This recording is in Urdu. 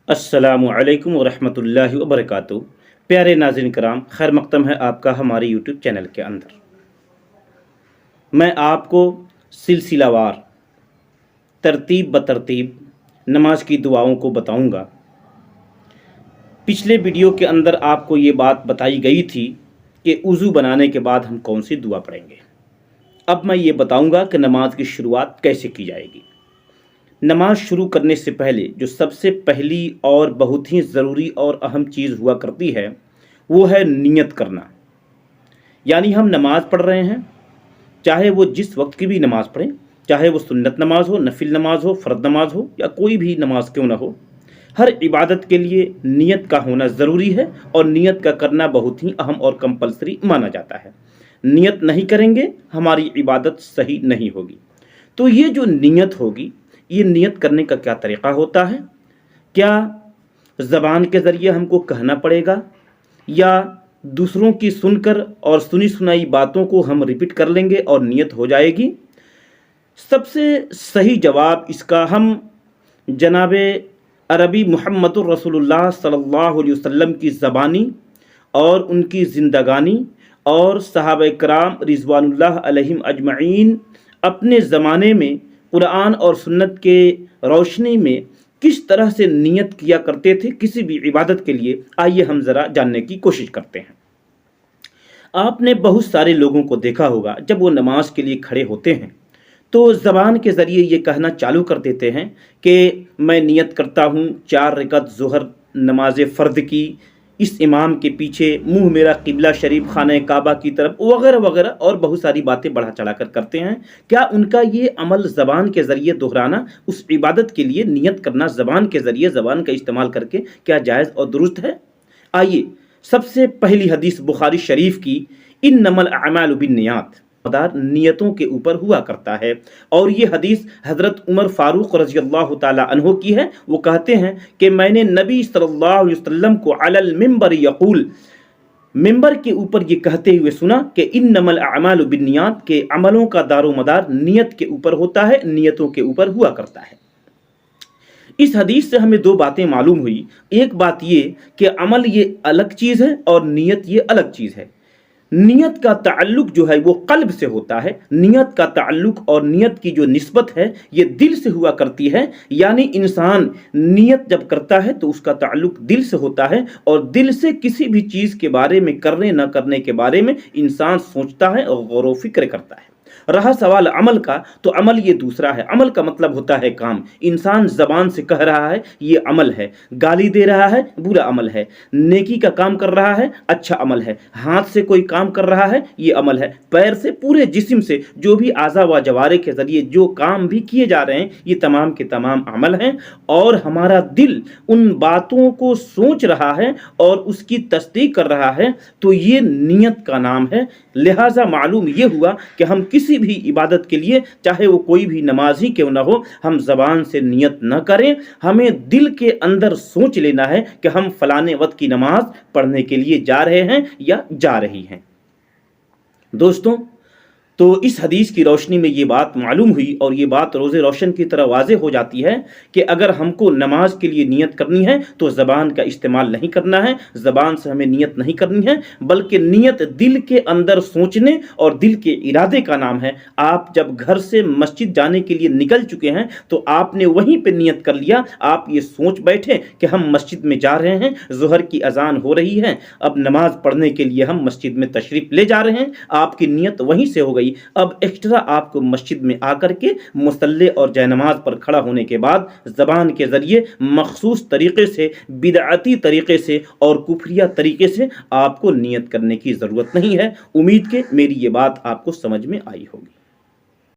السلام علیکم ورحمۃ اللہ وبرکاتہ۔ پیارے ناظرین کرام، خیر مقدم ہے آپ کا ہمارے یوٹیوب چینل کے اندر۔ میں آپ کو سلسلہ وار ترتیب بترتیب نماز کی دعاؤں کو بتاؤں گا۔ پچھلے ویڈیو کے اندر آپ کو یہ بات بتائی گئی تھی کہ وضو بنانے کے بعد ہم کون سی دعا پڑھیں گے۔ اب میں یہ بتاؤں گا کہ نماز کی شروعات کیسے کی جائے گی۔ نماز شروع کرنے سے پہلے جو سب سے پہلی اور بہت ہی ضروری اور اہم چیز ہوا کرتی ہے وہ ہے نیت کرنا۔ یعنی ہم نماز پڑھ رہے ہیں، چاہے وہ جس وقت کی بھی نماز پڑھیں، چاہے وہ سنت نماز ہو، نفل نماز ہو، فرض نماز ہو یا کوئی بھی نماز کیوں نہ ہو، ہر عبادت کے لیے نیت کا ہونا ضروری ہے اور نیت کا کرنا بہت ہی اہم اور کمپلسری مانا جاتا ہے۔ نیت نہیں کریں گے ہماری عبادت صحیح نہیں ہوگی۔ تو یہ جو نیت ہوگی، یہ نیت کرنے کا کیا طریقہ ہوتا ہے؟ کیا زبان کے ذریعے ہم کو کہنا پڑے گا یا دوسروں کی سن کر اور سنی سنائی باتوں کو ہم ریپیٹ کر لیں گے اور نیت ہو جائے گی؟ سب سے صحیح جواب اس کا ہم جناب عربی محمد الرسول اللہ صلی اللہ علیہ وسلم کی زبانی اور ان کی زندگانی اور صحابہ کرام رضوان اللہ علیہم اجمعین اپنے زمانے میں قرآن اور سنت کے روشنی میں کس طرح سے نیت کیا کرتے تھے کسی بھی عبادت کے لیے، آئیے ہم ذرا جاننے کی کوشش کرتے ہیں۔ آپ نے بہت سارے لوگوں کو دیکھا ہوگا جب وہ نماز کے لیے کھڑے ہوتے ہیں تو زبان کے ذریعے یہ کہنا چالو کر دیتے ہیں کہ میں نیت کرتا ہوں 4 رکعت ظہر نماز فرض کی، اس امام کے پیچھے منہ میرا قبلہ شریف خانہ کعبہ کی طرف، وغیرہ وغیرہ، اور بہت ساری باتیں بڑھا چڑھا کر کرتے ہیں۔ کیا ان کا یہ عمل زبان کے ذریعے دہرانا، اس عبادت کے لیے نیت کرنا زبان کے ذریعے، زبان کا استعمال کر کے، کیا جائز اور درست ہے؟ آئیے سب سے پہلی حدیث بخاری شریف کی، انما الاعمال بالنیات، مدار نیتوں کے اوپر ہوا کرتا ہے، اور یہ حدیث حضرت عمر فاروق رضی اللہ تعالی عنہ کی ہے۔ وہ کہتے ہیں کہ میں نے نبی صلی اللہ علیہ وسلم کو علی المنبر یقول، ممبر کے اوپر یہ کہتے ہوئے سنا کہ انما الاعمال بالنیات، کہ عملوں کا دار و مدار نیت کے اوپر ہوتا ہے، نیتوں کے اوپر ہوا کرتا ہے۔ اس حدیث سے ہمیں 2 باتیں معلوم ہوئی۔ ایک بات یہ کہ عمل یہ الگ چیز ہے اور نیت یہ الگ چیز ہے۔ نیت کا تعلق جو ہے وہ قلب سے ہوتا ہے، نیت کا تعلق اور نیت کی جو نسبت ہے یہ دل سے ہوا کرتی ہے۔ یعنی انسان نیت جب کرتا ہے تو اس کا تعلق دل سے ہوتا ہے، اور دل سے کسی بھی چیز کے بارے میں، کرنے نہ کرنے کے بارے میں انسان سوچتا ہے اور غور و فکر کرتا ہے۔ رہا سوال عمل کا، تو عمل یہ دوسرا ہے۔ عمل کا مطلب ہوتا ہے کام۔ انسان زبان سے کہہ رہا ہے یہ عمل ہے، گالی دے رہا ہے برا عمل ہے، نیکی کا کام کر رہا ہے اچھا عمل ہے، ہاتھ سے کوئی کام کر رہا ہے یہ عمل ہے، پیر سے، پورے جسم سے، جو بھی اعضاء و جوارح کے ذریعے جو کام بھی کیے جا رہے ہیں یہ تمام کے تمام عمل ہیں، اور ہمارا دل ان باتوں کو سوچ رہا ہے اور اس کی تصدیق کر رہا ہے، تو یہ نیت کا نام ہے۔ لہٰذا معلوم یہ ہوا کہ ہم کسی بھی عبادت کے لیے، چاہے وہ کوئی بھی نماز ہی کیوں نہ ہو، ہم زبان سے نیت نہ کریں، ہمیں دل کے اندر سوچ لینا ہے کہ ہم فلانے وقت کی نماز پڑھنے کے لیے جا رہے ہیں یا جا رہی ہیں۔ دوستوں، تو اس حدیث کی روشنی میں یہ بات معلوم ہوئی، اور یہ بات روز روشن کی طرح واضح ہو جاتی ہے کہ اگر ہم کو نماز کے لیے نیت کرنی ہے تو زبان کا استعمال نہیں کرنا ہے، زبان سے ہمیں نیت نہیں کرنی ہے، بلکہ نیت دل کے اندر سوچنے اور دل کے ارادے کا نام ہے۔ آپ جب گھر سے مسجد جانے کے لیے نکل چکے ہیں تو آپ نے وہیں پہ نیت کر لیا، آپ یہ سوچ بیٹھے کہ ہم مسجد میں جا رہے ہیں، ظہر کی اذان ہو رہی ہے، اب نماز پڑھنے کے لیے ہم مسجد میں تشریف لے جا رہے ہیں، آپ کی نیت وہیں سے ہو گئی۔ اب ایکسٹرا آپ کو مسجد میں آ کر کے مصلی اور جے نماز پر کھڑا ہونے کے بعد زبان کے ذریعے مخصوص طریقے سے، بدعتی طریقے سے اور کفریہ طریقے سے آپ کو نیت کرنے کی ضرورت نہیں ہے۔ امید کہ میری یہ بات آپ کو سمجھ میں آئی ہوگی۔